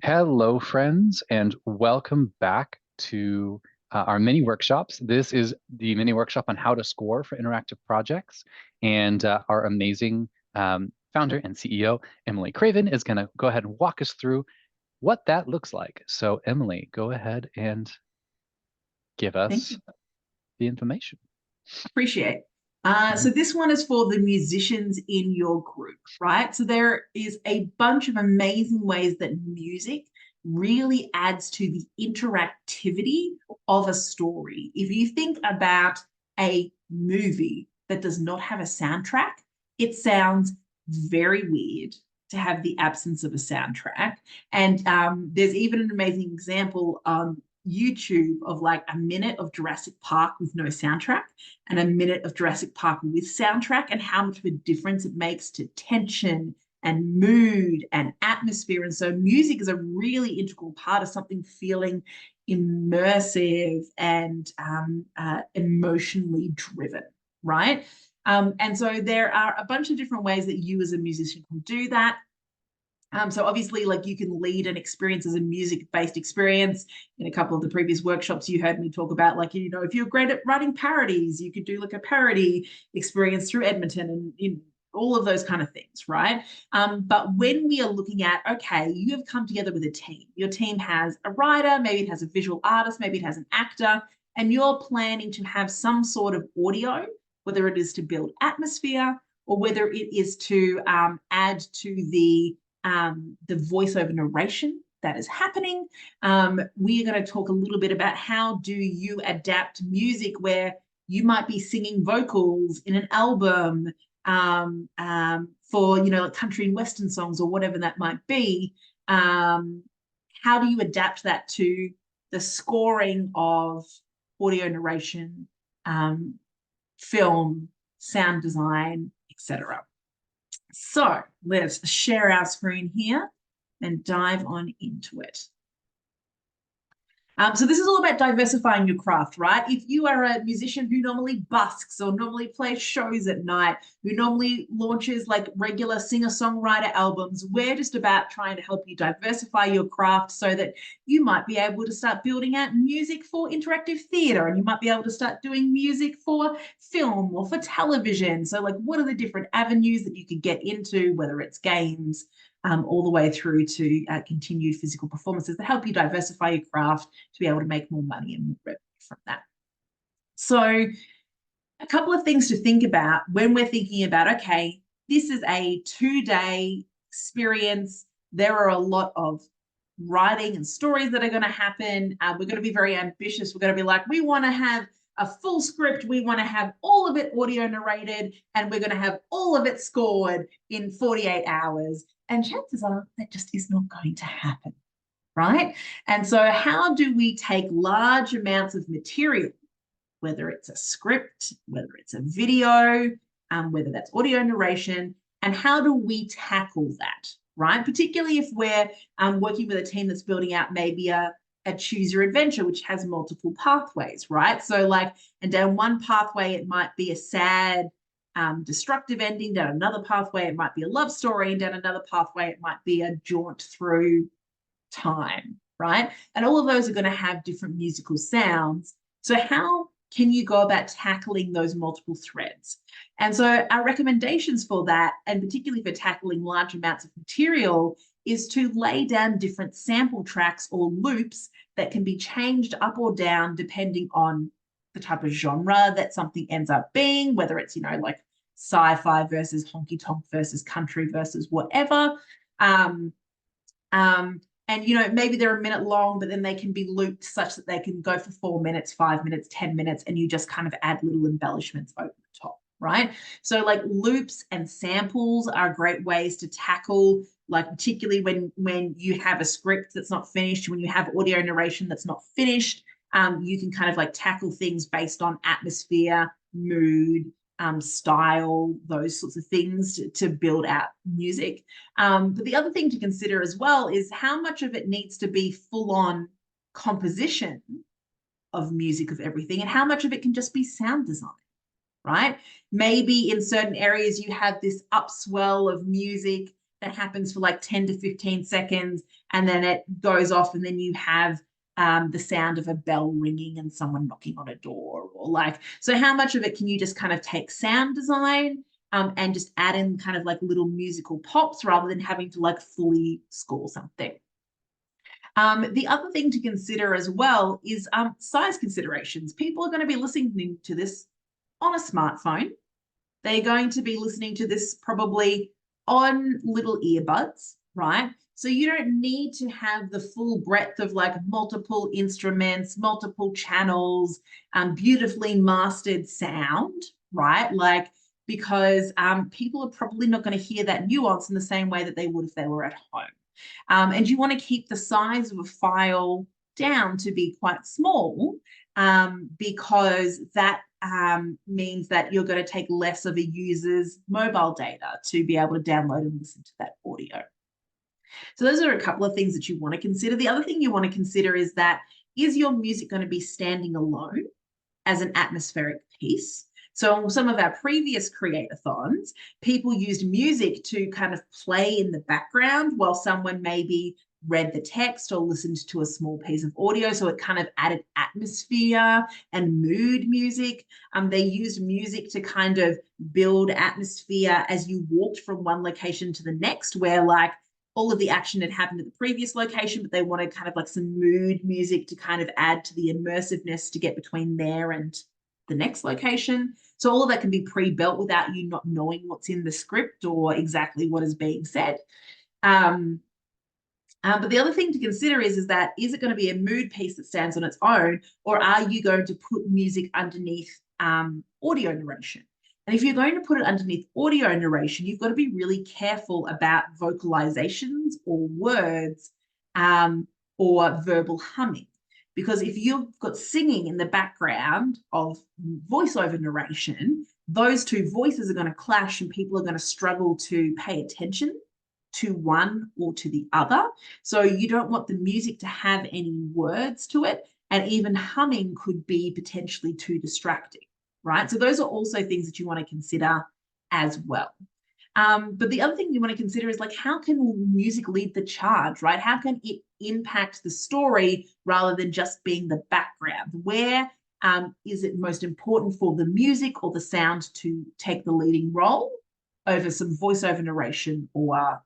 Hello, friends, and welcome back to our mini workshops. This is the mini workshop on how to score for interactive projects. And our amazing founder and CEO, Emily Craven, is going to go ahead and walk us through what that looks like. So, Emily, go ahead and give Thank us you. the information. Appreciate. Mhm. So this one is for the musicians in your group, right? So there is a bunch of amazing ways that music really adds to the interactivity of a story. If you think about a movie that does not have a soundtrack, it sounds very weird to have the absence of a soundtrack. And there's even an amazing example YouTube of like a minute of Jurassic Park with no soundtrack and a minute of Jurassic Park with soundtrack, and how much of a difference it makes to tension and mood and atmosphere. And so music is a really integral part of something feeling immersive and emotionally driven, right? And so there are a bunch of different ways that you as a musician can do that. So obviously, like you can lead an experience as a music-based experience. In a couple of the previous workshops, you heard me talk about like, if you're great at writing parodies, you could do like a parody experience through Edmonton and all of those kind of things, right? But when we are looking at, okay, you have come together with a team. Your team has a writer, maybe it has a visual artist, maybe it has an actor, and you're planning to have some sort of audio, whether it is to build atmosphere or whether it is to add to the voiceover narration that is happening. We are going to talk a little bit about how do you adapt music where you might be singing vocals in an album for like country and western songs or whatever that might be. How do you adapt that to the scoring of audio narration, um, film, sound design, etc. So let's share our screen here and dive on into it. So this is all about diversifying your craft, right? If you are a musician who normally busks or normally plays shows at night, who normally launches like regular singer-songwriter albums, we're just about trying to help you diversify your craft so that you might be able to start building out music for interactive theater, and you might be able to start doing music for film or for television. So like, what are the different avenues that you could get into, whether it's games, all the way through to continued physical performances that help you diversify your craft to be able to make more money and more revenue from that. So, a couple of things to think about when we're thinking about, okay, this is a 2-day experience. There are a lot of writing and stories that are going to happen. We're going to be very ambitious. We're going to be like, we want to have a full script. We want to have all of it audio narrated, and we're going to have all of it scored in 48 hours. And chances are that just is not going to happen, right? And so, how do we take large amounts of material, whether it's a script, whether it's a video, whether that's audio narration, and how do we tackle that, right? Particularly if we're working with a team that's building out maybe a choose your adventure, which has multiple pathways, right? So, like, and down one pathway, it might be a sad, destructive ending. Down another pathway, it might be a love story. And down another pathway, it might be a jaunt through time, right? And all of those are going to have different musical sounds. So, how can you go about tackling those multiple threads? And so, our recommendations for that, and particularly for tackling large amounts of material, is to lay down different sample tracks or loops that can be changed up or down depending on the type of genre that something ends up being, whether it's, like sci-fi versus honky tonk versus country versus whatever. Um, um, and maybe they're a minute long, but then they can be looped such that they can go for 4 minutes, 5 minutes, 10 minutes, and you just kind of add little embellishments over the top, right? So like loops and samples are great ways to tackle, like particularly when you have a script that's not finished, when you have audio narration that's not finished, you can kind of like tackle things based on atmosphere, mood, style, those sorts of things to build out music. But the other thing to consider as well is how much of it needs to be full on composition of music of everything and how much of it can just be sound design, right? Maybe in certain areas you have this upswell of music that happens for like 10 to 15 seconds, and then it goes off, and then you have the sound of a bell ringing and someone knocking on a door, or like, so how much of it can you just kind of take sound design and just add in kind of like little musical pops rather than having to like fully score something. The other thing to consider as well is size considerations. People are going to be listening to this on a smartphone. They're going to be listening to this probably on little earbuds, right? So you don't need to have the full breadth of like multiple instruments, multiple channels, beautifully mastered sound, right? Like, because people are probably not going to hear that nuance in the same way that they would if they were at home. And you want to keep the size of a file down to be quite small, because that means that you're going to take less of a user's mobile data to be able to download and listen to that audio. So those are a couple of things that you want to consider. The other thing you want to consider is that, is your music going to be standing alone as an atmospheric piece? So on some of our previous create-a-thons, people used music to kind of play in the background while someone maybe read the text or listened to a small piece of audio. So it kind of added atmosphere and mood music. They used music to kind of build atmosphere as you walked from one location to the next, where like all of the action had happened at the previous location, but they wanted kind of like some mood music to kind of add to the immersiveness to get between there and the next location. So all of that can be pre-built without you not knowing what's in the script or exactly what is being said. But the other thing to consider is that, is it going to be a mood piece that stands on its own, or are you going to put music underneath audio narration? And if you're going to put it underneath audio narration, you've got to be really careful about vocalizations or words or verbal humming. Because if you've got singing in the background of voiceover narration, those two voices are going to clash and people are going to struggle to pay attention to one or to the other. So you don't want the music to have any words to it, and even humming could be potentially too distracting, right? So those are also things that you want to consider as well. But the other thing you want to consider is like, how can music lead the charge, right? How can it impact the story rather than just being the background? Where is it most important for the music or the sound to take the leading role over some voiceover narration or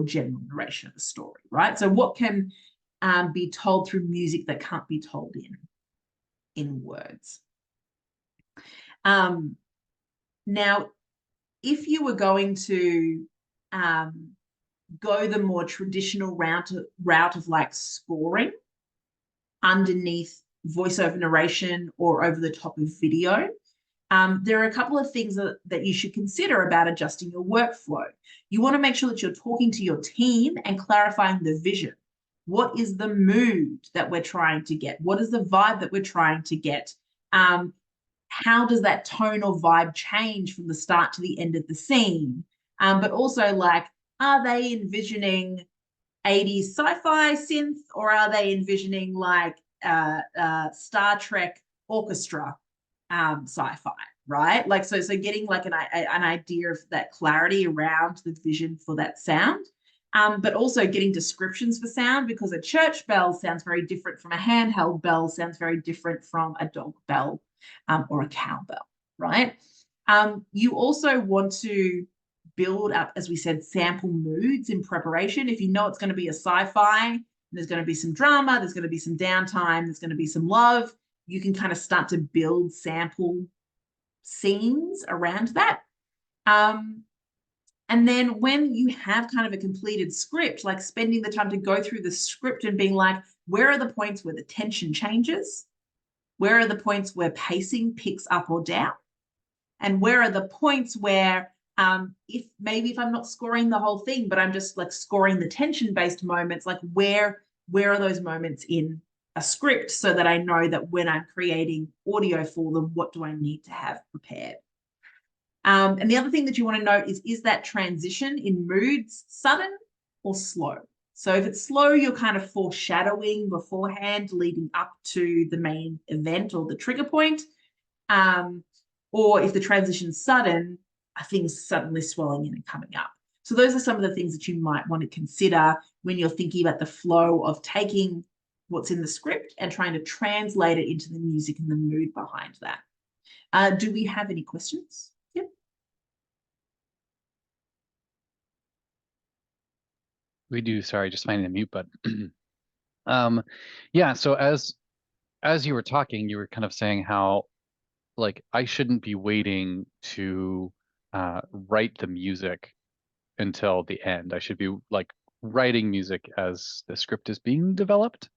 general narration of the story, right? So what can be told through music that can't be told in words? Now, if you were going to go the more traditional route of like scoring underneath voiceover narration or over the top of video, there are a couple of things that you should consider about adjusting your workflow. You want to make sure that you're talking to your team and clarifying the vision. What is the mood that we're trying to get? What is the vibe that we're trying to get? How does that tone or vibe change from the start to the end of the scene? But also, like, are they envisioning 80s sci-fi synth, or are they envisioning like Star Trek orchestra sci-fi, right? Like, so getting like an idea of that clarity around the vision for that sound. But also getting descriptions for sound, because a church bell sounds very different from a handheld bell, sounds very different from a dog bell or a cowbell, right? You also want to build up, as we said, sample moods in preparation. If you know it's going to be a sci-fi, there's going to be some drama, there's going to be some downtime, there's going to be some love, you can kind of start to build sample scenes around that. And then when you have kind of a completed script, like spending the time to go through the script and being like, where are the points where the tension changes? Where are the points where pacing picks up or down? And where are the points where if I'm not scoring the whole thing, but I'm just like scoring the tension-based moments, like where are those moments in a script, so that I know that when I'm creating audio for them, what do I need to have prepared? And the other thing that you want to note is that transition in moods sudden or slow? So if it's slow, you're kind of foreshadowing beforehand, leading up to the main event or the trigger point. Or if the transition's sudden, are things suddenly swelling in and coming up? So those are some of the things that you might want to consider when you're thinking about the flow of taking what's in the script and trying to translate it into the music and the mood behind that. Do we have any questions? Yep. We do. Sorry, just finding the mute button. Yeah, so as you were talking, you were kind of saying how like I shouldn't be waiting to write the music until the end. I should be like writing music as the script is being developed.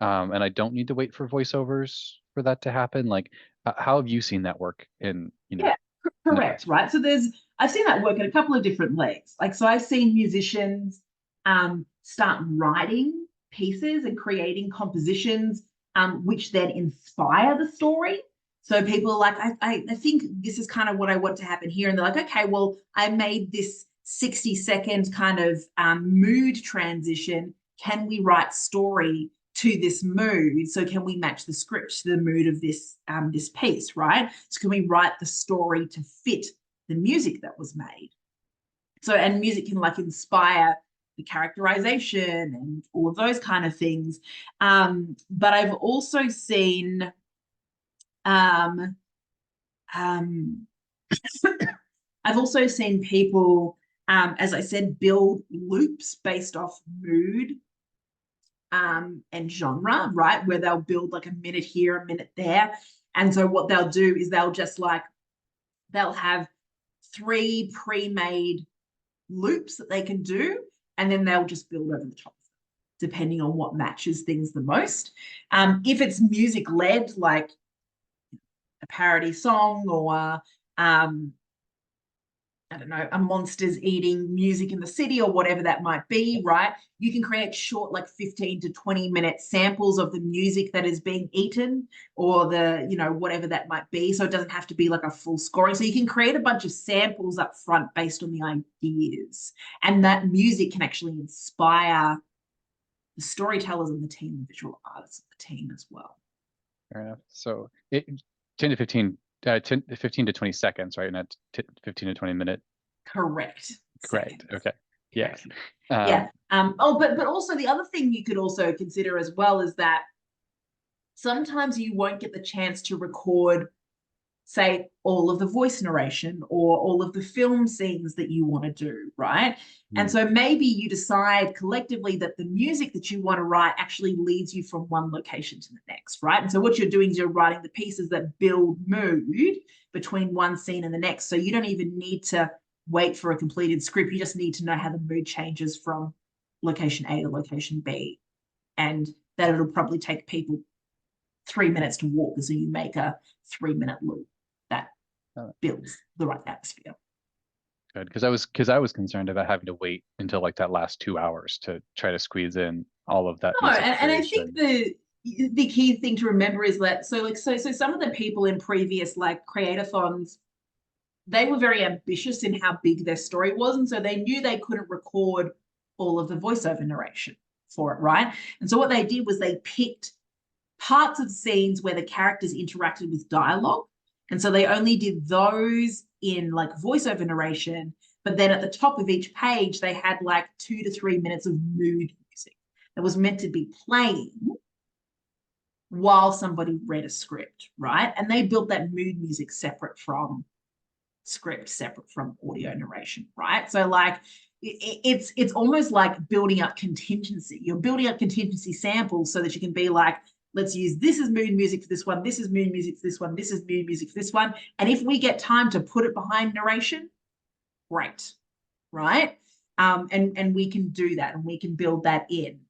And I don't need to wait for voiceovers for that to happen. Like, how have you seen that work Yeah, in the correct, past? right? So I've seen that work in a couple of different legs. Like, so I've seen musicians start writing pieces and creating compositions, which then inspire the story. So people are like, I think this is kind of what I want to happen here. And they're like, okay, well, I made this 60-second kind of mood transition. Can we write story to this mood? So can we match the script to the mood of this piece, right? So can we write the story to fit the music that was made? So, and music can like inspire the characterization and all of those kind of things. But I've also seen um, um, I've also seen people, as I said, build loops based off mood and genre, right? Where they'll build like a minute here, a minute there. And so what they'll do is they'll have 3 pre-made loops that they can do, and then they'll just build over the top of them, depending on what matches things the most. If it's music led, like a parody song or I don't know, a monster's eating music in the city or whatever that might be, right? You can create short, like 15 to 20-minute samples of the music that is being eaten or whatever that might be. So it doesn't have to be like a full scoring. So you can create a bunch of samples up front based on the ideas. And that music can actually inspire the storytellers and the team, the visual artists of the team as well. Fair enough. So 10 to 15, 15 to 20 seconds, right? Not 15 to 20 minute. Correct. Correct. Seconds. Okay. Yeah. Correct. Yeah. But also the other thing you could also consider as well is that sometimes you won't get the chance to record, say, all of the voice narration or all of the film scenes that you want to do, right? And so maybe you decide collectively that the music that you want to write actually leads you from one location to the next, right? And so what you're doing is you're writing the pieces that build mood between one scene and the next. So you don't even need to wait for a completed script. You just need to know how the mood changes from location A to location B. And that it'll probably take people 3 minutes to walk. So you make a 3-minute loop that builds the right atmosphere. Good, because I was concerned about having to wait until like that last 2 hours to try to squeeze in all of that No, music and I creation. think the key thing to remember is that so some of the people in previous like create-a-thons, they were very ambitious in how big their story was, and so they knew they couldn't record all of the voiceover narration for it, right? And so what they did was they picked parts of scenes where the characters interacted with dialogue. And so they only did those in like voiceover narration. But then at the top of each page, they had like 2 to 3 minutes of mood music that was meant to be playing while somebody read a script, right? And they built that mood music separate from script, separate from audio narration, right? So like it's almost like building up contingency. You're building up contingency samples so that you can be like, let's use this as mood music for this one, this is mood music for this one, this is mood music for this one. And if we get time to put it behind narration, great, right? And we can do that and we can build that in.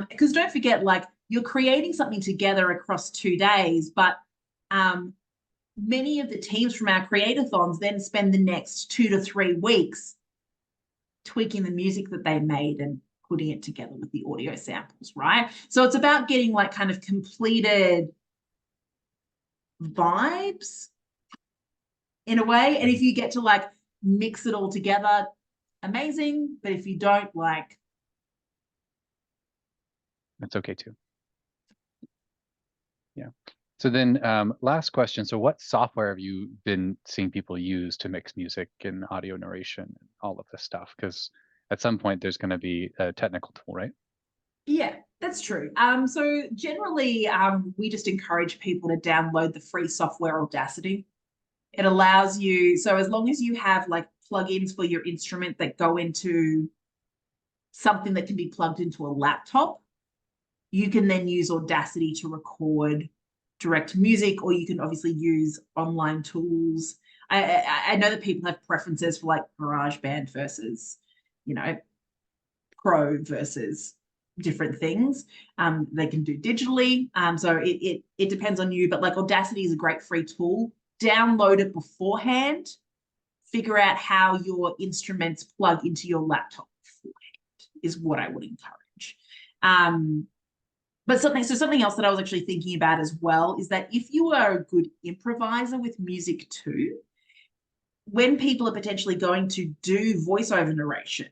Because don't forget, like you're creating something together across 2 days, but many of the teams from our create-a-thons then spend the next 2 to 3 weeks tweaking the music that they made and putting it together with the audio samples, right? So it's about getting like kind of completed vibes in a way. And if you get to like mix it all together, amazing. But if you don't, like, that's okay too. Yeah. So then, last question. So what software have you been seeing people use to mix music and audio narration and all of this stuff? Because at some point there's going to be a technical tool, right? Yeah, that's true. So generally, we just encourage people to download the free software Audacity. It allows you, so as long as you have like plugins for your instrument that go into something that can be plugged into a laptop, you can then use Audacity to record direct music, or you can obviously use online tools. I know that people have preferences for like GarageBand versus, you know, Pro versus different things. They can do digitally. So it depends on you, but like Audacity is a great free tool. Download it beforehand. Figure out how your instruments plug into your laptop beforehand is what I would encourage. But something else that I was actually thinking about as well is that if you are a good improviser with music too, when people are potentially going to do voiceover narration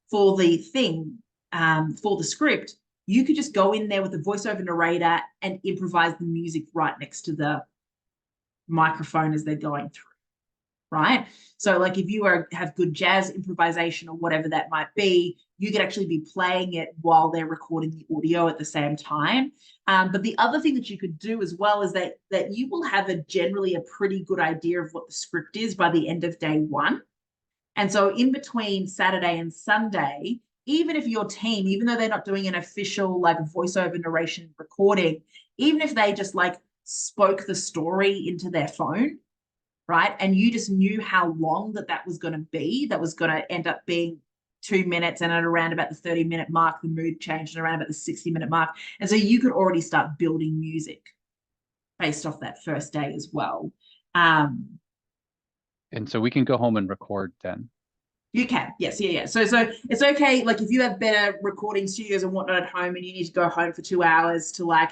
for the thing, for the script, you could just go in there with the voiceover narrator and improvise the music right next to the microphone as they're going through, right? So like if you have good jazz improvisation or whatever that might be, you could actually be playing it while they're recording the audio at the same time. But the other thing that you could do as well is that you will have generally a pretty good idea of what the script is by the end of day one. And so in between Saturday and Sunday, even if your team, even though they're not doing an official like voiceover narration recording, even if they just like spoke the story into their phone, right? And you just knew how long that was going to be, that was going to end up being 2 minutes, and at around about the 30-minute mark, the mood changed, and around about the 60-minute mark. And so you could already start building music based off that first day as well. And so we can go home and record then. You can, yes, yeah. So it's okay. Like if you have better recording studios and whatnot at home, and you need to go home for 2 hours to like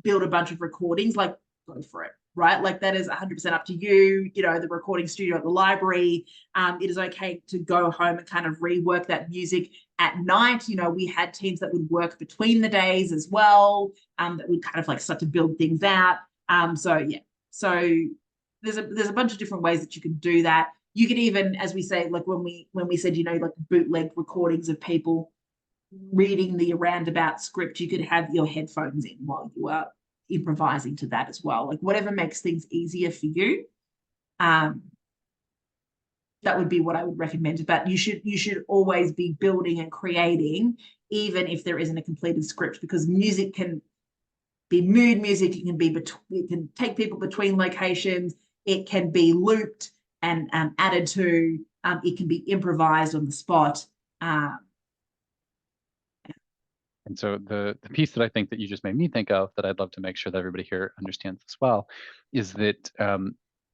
build a bunch of recordings, like go for it, right? Like that is 100% up to you. You know, the recording studio at the library. It is okay to go home and kind of rework that music at night. You know, we had teams that would work between the days as well. That would kind of like start to build things out. So yeah, so there's a bunch of different ways that you can do that. You could even, as we say, like when we said, you know, like bootleg recordings of people reading the roundabout script, you could have your headphones in while you are improvising to that as well. Like whatever makes things easier for you, that would be what I would recommend. But you should always be building and creating, even if there isn't a completed script, because music can be mood music. It can take people between locations. It can be looped and added to. It can be improvised on the spot. And so the piece that I think that you just made me think of that I'd love to make sure that everybody here understands as well is that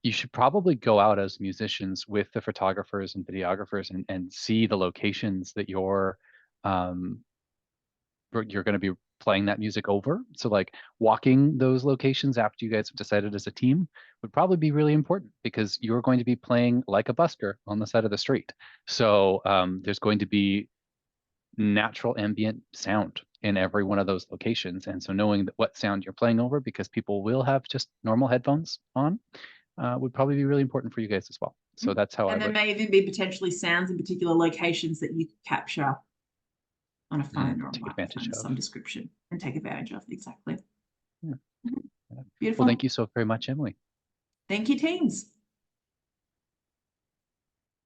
you should probably go out as musicians with the photographers and videographers and see the locations that you're going to be playing that music over. So like walking those locations after you guys have decided as a team would probably be really important because you're going to be playing like a busker on the side of the street. So there's going to be natural ambient sound in every one of those locations. And so knowing that what sound you're playing over, because people will have just normal headphones on, would probably be really important for you guys as well. So that's how I And there would may even be potentially sounds in particular locations that you could capture on a phone or a take microphone advantage of of. some description and take advantage of. Exactly. Yeah. Beautiful. Well, thank you so very much, Emily. Thank you, teams.